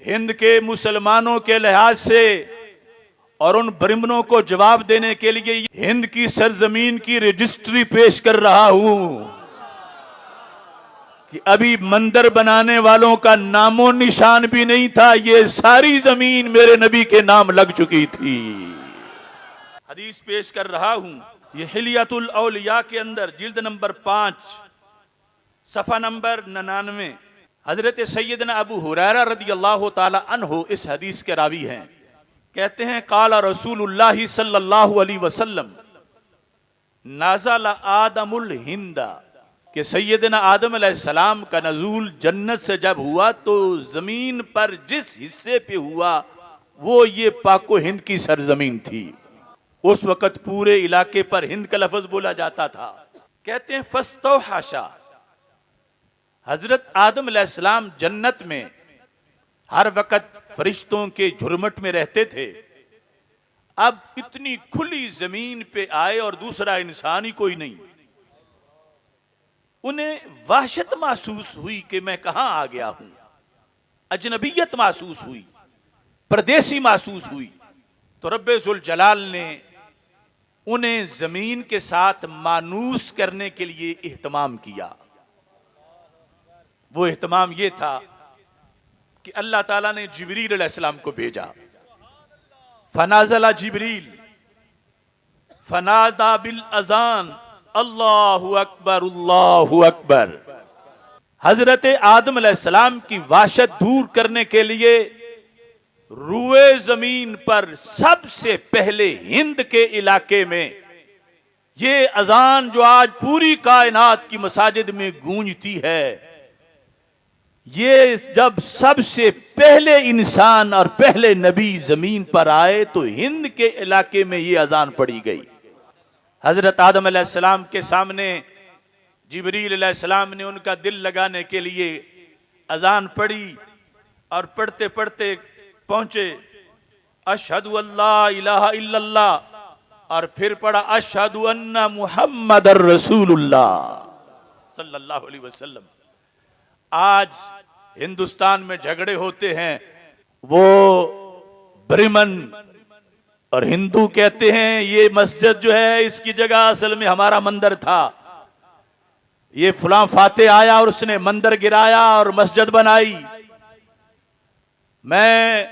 हिंद के मुसलमानों के लिहाज से और उन ब्रिमनों को जवाब देने के लिए हिंद की सरजमीन की रजिस्ट्री पेश कर रहा हूं कि अभी मंदिर बनाने वालों का नामो निशान भी नहीं था। ये सारी जमीन मेरे नबी के नाम लग चुकी थी। हदीस पेश कर रहा हूं, ये हिलियतुल औलिया के अंदर जिल्द नंबर 5 सफा नंबर 99 हजरत सैयदना अबू हुरैरा रदियल्लाहु ताला अन्हु इस हदीस के रावी हैं। कहते हैं काला रसूलुल्लाह सल्लल्लाहु अलैहि वसल्लम नाज़ला आदमुल हिंदा, कि सैयदना आदम अलैहिस्सलाम का नजूल जन्नत से जब हुआ तो जमीन पर जिस हिस्से पे हुआ वो ये पाको हिंद की सरजमीन थी। उस वक़्त पूरे इलाके पर हिंद का लफ्ज बोला जाता था। कहते हैं फस्तौहाशा, हजरत आदम अलैहिस्सलाम जन्नत में हर वक़्त फरिश्तों के झुरमट में रहते थे। अब इतनी खुली जमीन पे आए और दूसरा इंसान ही कोई नहीं। उन्हें वहशत महसूस हुई कि मैं कहां आ गया हूं, अजनबियत महसूस हुई, परदेसी महसूस हुई। तो रब्बे जुल जलाल ने उन्हें जमीन के साथ मानूस करने के लिए इहतमाम किया। वो इहतमाम ये था कि अल्लाह ताला ने जिब्रील अलैहिस्सलाम को भेजा। फनाज़ला जिब्रील फनादा बिल अज़ान अल्लाहु अकबर अल्लाहु अकबर। हजरत आदम अलैहिस्सलाम की वहशत दूर करने के लिए रुए जमीन पर सबसे पहले हिंद के इलाके में ये अजान जो आज पूरी कायनात की मसाजिद में गूंजती है, ये जब सबसे पहले इंसान और पहले नबी जमीन पर आए तो हिंद के इलाके में ये अजान पड़ी गई। हजरत आदम अलैहिस्सलाम के सामने जिब्रील अलैहिस्सलाम ने उनका दिल लगाने के लिए अजान पढ़ी और पढ़ते पढ़ते पहुंचे अशहदु अल्ला इलाहा इल्लल्लाह और फिर पढ़ा अशहदु अन्ना मुहम्मदर रसूलुल्लाह सल्लल्लाहु अलैहि वसल्लम। आज हिंदुस्तान में झगड़े होते हैं, वो ब्रिमन और हिंदू कहते हैं ये मस्जिद जो है इसकी जगह असल में हमारा मंदिर था, ये फलां फाते आया और उसने मंदिर गिराया और मस्जिद बनाई। मैं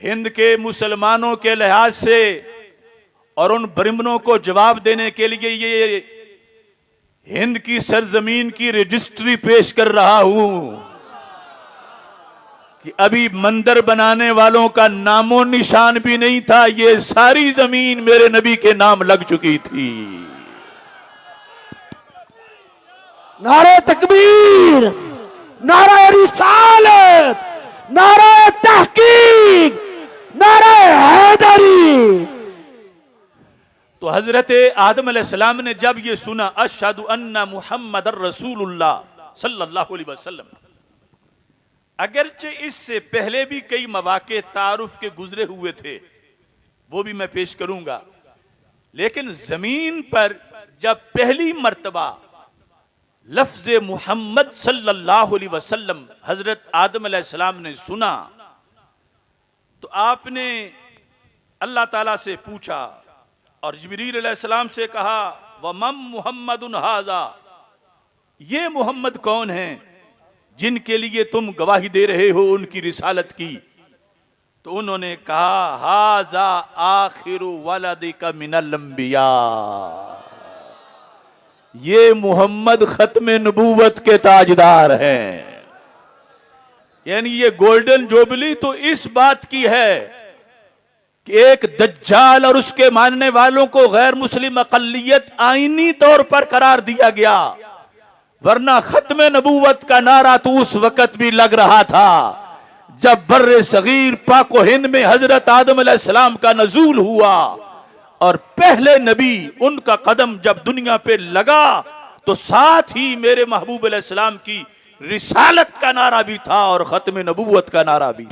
हिंद के मुसलमानों के लिहाज से और उन ब्रिमनों को जवाब देने के लिए ये हिंद की सरजमीन की रजिस्ट्री पेश कर रहा हूं कि अभी मंदिर बनाने वालों का नामो निशान भी नहीं था। ये सारी जमीन मेरे नबी के नाम लग चुकी थी। नारे तकबीर, नारे रिसालत, नारे तहकीक, नारे हैदरी। तो हजरत आदम अलैहिस्सलाम ने जब ये सुना अशहदु अन्ना मुहम्मदर रसूलुल्लाह सल्लल्लाहु अलैहि वसल्लम, अगरचे इससे पहले भी कई मवाके तारुफ के गुजरे हुए थे, वो भी मैं पेश करूंगा, लेकिन जमीन पर जब पहली मर्तबा लफ्ज मुहम्मद सल्लल्लाहु अलैहि वसल्लम हजरत आदम अलैहिस्सलाम ने सुना तो आपने अल्लाह ताला से पूछा और जिब्रील अलैहिस्सलाम से कहा वमम मुहम्मदुन हाजा, ये मोहम्मद कौन हैं जिनके लिए तुम गवाही दे रहे हो उनकी रिसालत की। तो उन्होंने कहा हाजा आखिरु वलदिका मिनल अंबिया, ये मोहम्मद खत्मे नबूवत के ताजदार हैं। यानी ये गोल्डन जुबली तो इस बात की है कि एक दज्जाल और उसके मानने वालों को गैर मुस्लिम अक़लियत आईनी तौर पर करार दिया गया, वरना खत्मे नबूवत का नारा तो उस वक्त भी लग रहा था जब बर्रे सगीर पाको हिंद में हजरत आदम अलैहिस्सलाम का नजूल हुआ और पहले नबी उनका कदम जब दुनिया पे लगा तो साथ ही मेरे महबूब अलैहिस्सलाम की रिसालत का नारा भी था और खत्मे नबूवत का नारा भी।